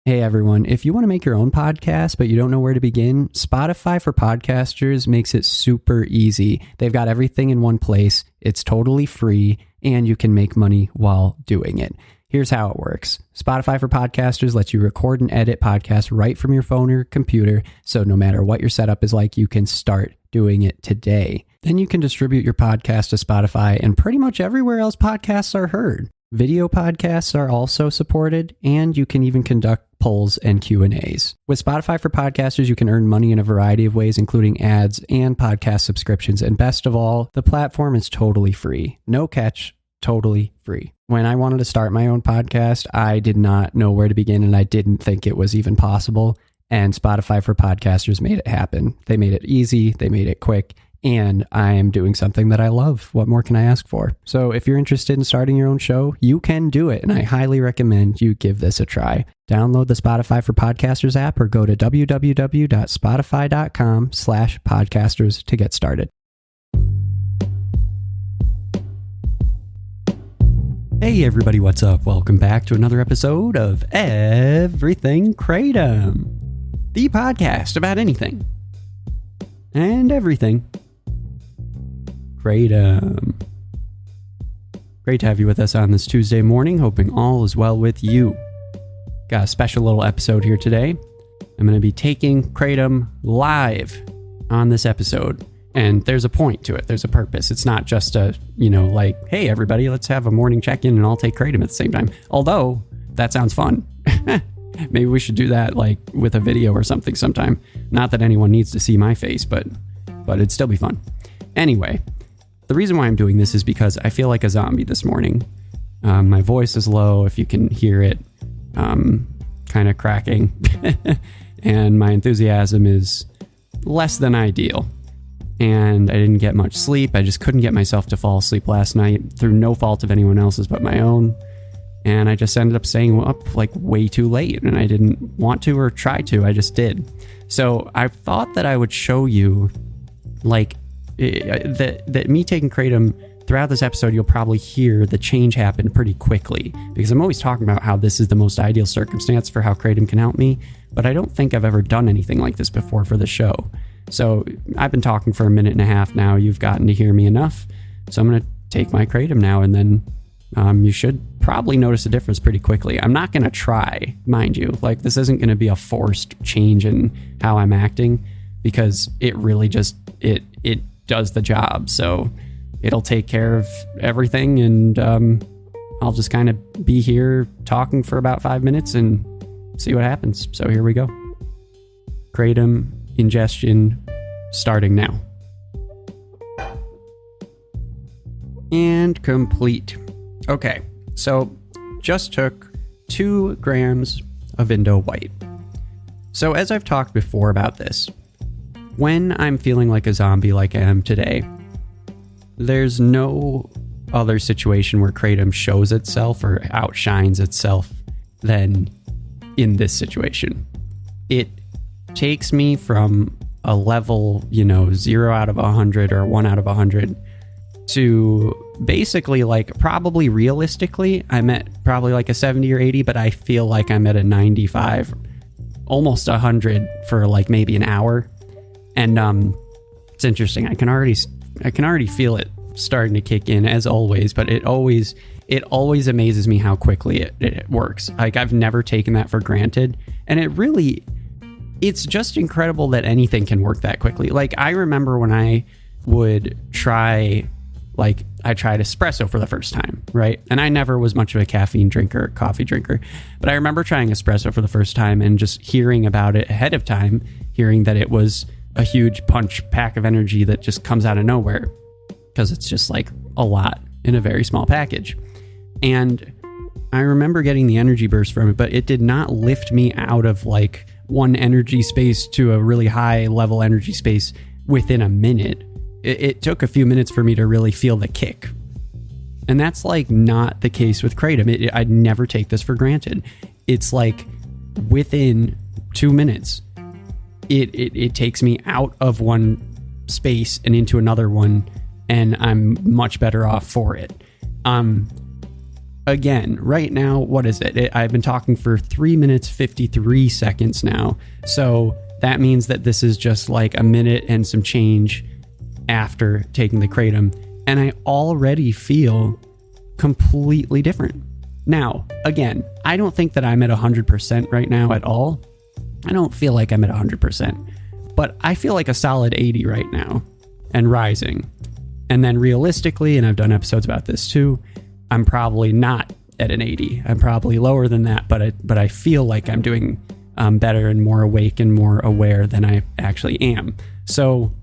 Hey everyone, if you want to make your own podcast but you don't know where to begin, Spotify for Podcasters makes it super easy. They've got everything in one place, it's totally free, and you can make money while doing it. Here's how it works. Spotify for Podcasters lets you record and edit podcasts right from your phone or computer, so no matter what your setup is like, you can start doing it today. Then you can distribute your podcast to Spotify and pretty much everywhere else podcasts are heard. Video podcasts are also supported, and you can even conduct polls and Q&As. With Spotify for Podcasters, you can earn money in a variety of ways, including ads and podcast subscriptions. And best of all, the platform is totally free. No catch, totally free. When I wanted to start my own podcast, I did not know where to begin, and I didn't think it was even possible. And Spotify for Podcasters made it happen. They made it easy, they made it quick, and I am doing something that I love. What more can I ask for? So if you're interested in starting your own show, you can do it, and I highly recommend you give this a try. Download the Spotify for Podcasters app or go to www.spotify.com/podcasters to get started. Hey everybody, what's up? Welcome back to another episode of Everything Kratom, the podcast about anything and everything Kratom. Great to have you with us on this Tuesday morning, hoping all is well with you. Got a special little episode here today. I'm going to be taking Kratom live on this episode, and there's a point to it. There's a purpose. It's not just a, like, hey everybody, let's have a morning check-in and I'll take Kratom at the same time. Although, that sounds fun. Maybe we should do that like with a video or something sometime. Not that anyone needs to see my face, but it'd still be fun. Anyway, the reason why I'm doing this is because I feel like a zombie this morning. My voice is low, if you can hear it, kind of cracking. And my enthusiasm is less than ideal. And I didn't get much sleep. I just couldn't get myself to fall asleep last night through no fault of anyone else's but my own. And I just ended up staying up like way too late, and I didn't want to or try to. I just did. So I thought that I would show you like that me taking Kratom throughout this episode. You'll probably hear the change happen pretty quickly, because I'm always talking about how this is the most ideal circumstance for how Kratom can help me. But I don't think I've ever done anything like this before for the show. So I've been talking for a minute and a half now. You've gotten to hear me enough. So I'm going to take my Kratom now, and then you should probably notice a difference pretty quickly. I'm not going to try, mind you. Like, this isn't going to be a forced change in how I'm acting, because it really just, it does the job. So it'll take care of everything, and I'll just kind of be here talking for about 5 minutes and see what happens. So here we go. Kratom ingestion starting now. And complete. Okay, so just took 2 grams of Indo White. So as I've talked before about this, when I'm feeling like a zombie like I am today, there's no other situation where Kratom shows itself or outshines itself than in this situation. It takes me from a level, 0 out of 100 or 1 out of 100 to basically, like, probably realistically, I'm at probably like a 70 or 80, but I feel like I'm at a 95, almost 100 for like maybe an hour. And it's interesting. I can already feel it starting to kick in, as always, but it always amazes me how quickly it works. Like, I've never taken that for granted, and it's just incredible that anything can work that quickly. Like, I remember when I would try, like, I tried espresso for the first time, right? And I never was much of a caffeine drinker, coffee drinker, but I remember trying espresso for the first time and just hearing about it ahead of time, hearing that it was a huge punch pack of energy that just comes out of nowhere, because it's just like a lot in a very small package. And I remember getting the energy burst from it, but it did not lift me out of like one energy space to a really high level energy space within a minute. It took a few minutes for me to really feel the kick. And that's like not the case with Kratom. I'd never take this for granted. It's like within 2 minutes, it takes me out of one space and into another one, and I'm much better off for it. again, right now, what is it? I've been talking for 3 minutes, 53 seconds now. So that means that this is just like a minute and some change after taking the Kratom. And I already feel completely different. Now, again, I don't think that I'm at 100% right now at all. I don't feel like I'm at 100%, but I feel like a solid 80 right now and rising. And then realistically, and I've done episodes about this too, I'm probably not at an 80. I'm probably lower than that, but I feel like I'm doing better and more awake and more aware than I actually am. So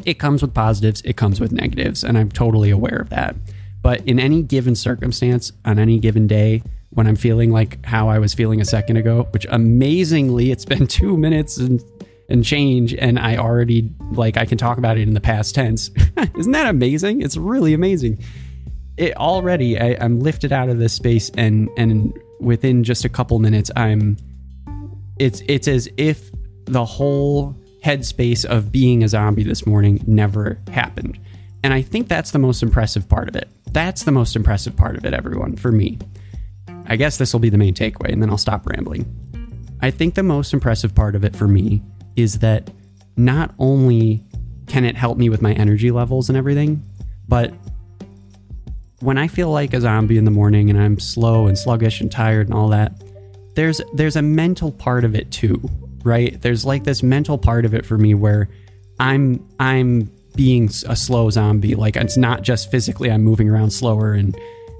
it comes with positives, it comes with negatives, and I'm totally aware of that. But in any given circumstance, on any given day, when I'm feeling like how I was feeling a second ago, which amazingly, it's been 2 minutes and change, and I already, like, I can talk about it in the past tense. Isn't that amazing? It's really amazing. It already, I'm lifted out of this space, and within just a couple minutes, it's as if the whole headspace of being a zombie this morning never happened. And I think that's the most impressive part of it. That's the most impressive part of it, everyone, for me. I guess this will be the main takeaway, and then I'll stop rambling. I think the most impressive part of it for me is that not only can it help me with my energy levels and everything, but when I feel like a zombie in the morning and I'm slow and sluggish and tired and all that, there's a mental part of it too, right? There's like this mental part of it for me where I'm being a slow zombie. Like, it's not just physically I'm moving around slower and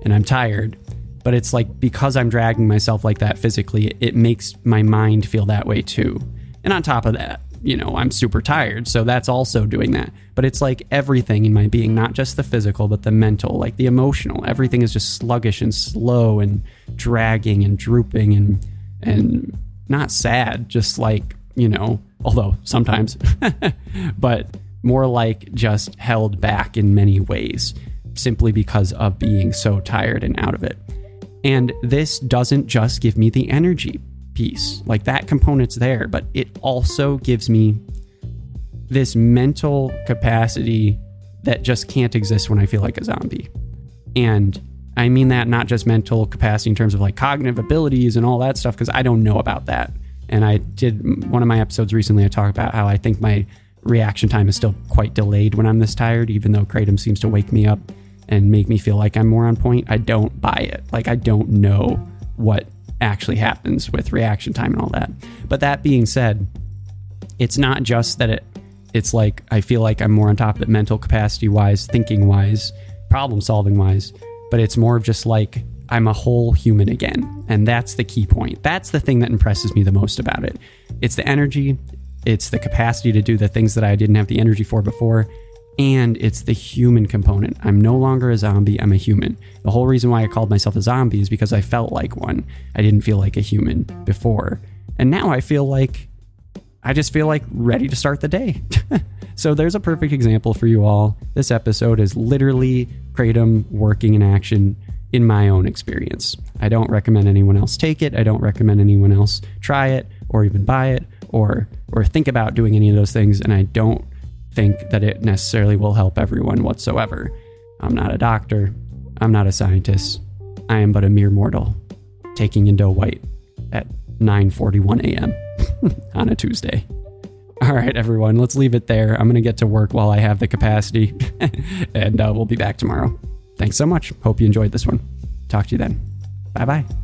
I'm tired, but it's like because I'm dragging myself like that physically, it makes my mind feel that way too. And on top of that, you know, I'm super tired, so that's also doing that. But it's like everything in my being, not just the physical, but the mental, like the emotional, everything is just sluggish and slow and dragging and drooping and not sad, just like, you know, although sometimes, but more like just held back in many ways, simply because of being so tired and out of it. And this doesn't just give me the energy piece, like that component's there, but it also gives me this mental capacity that just can't exist when I feel like a zombie. And I mean that not just mental capacity in terms of like cognitive abilities and all that stuff, because I don't know about that. And I did one of my episodes recently, I talked about how I think my reaction time is still quite delayed when I'm this tired, even though Kratom seems to wake me up and make me feel like I'm more on point. I don't buy it. Like, I don't know what actually happens with reaction time and all that. But that being said, it's not just that it's like I feel like I'm more on top of it mental capacity wise, thinking wise, problem solving wise, but it's more of just like I'm a whole human again. And that's the key point. That's the thing that impresses me the most about it. It's the energy, it's the capacity to do the things that I didn't have the energy for before, and it's the human component. I'm no longer a zombie, I'm a human. The whole reason why I called myself a zombie is because I felt like one. I didn't feel like a human before. And now I just feel like ready to start the day. So there's a perfect example for you all. This episode is literally Kratom working in action in my own experience. I don't recommend anyone else take it. I don't recommend anyone else try it or even buy it or think about doing any of those things. And I don't think that it necessarily will help everyone whatsoever. I'm not a doctor. I'm not a scientist. I am but a mere mortal taking Indo White at 9:41 a.m. on a Tuesday. All right, everyone, let's leave it there. I'm going to get to work while I have the capacity, and we'll be back tomorrow. Thanks so much. Hope you enjoyed this one. Talk to you then. Bye-bye.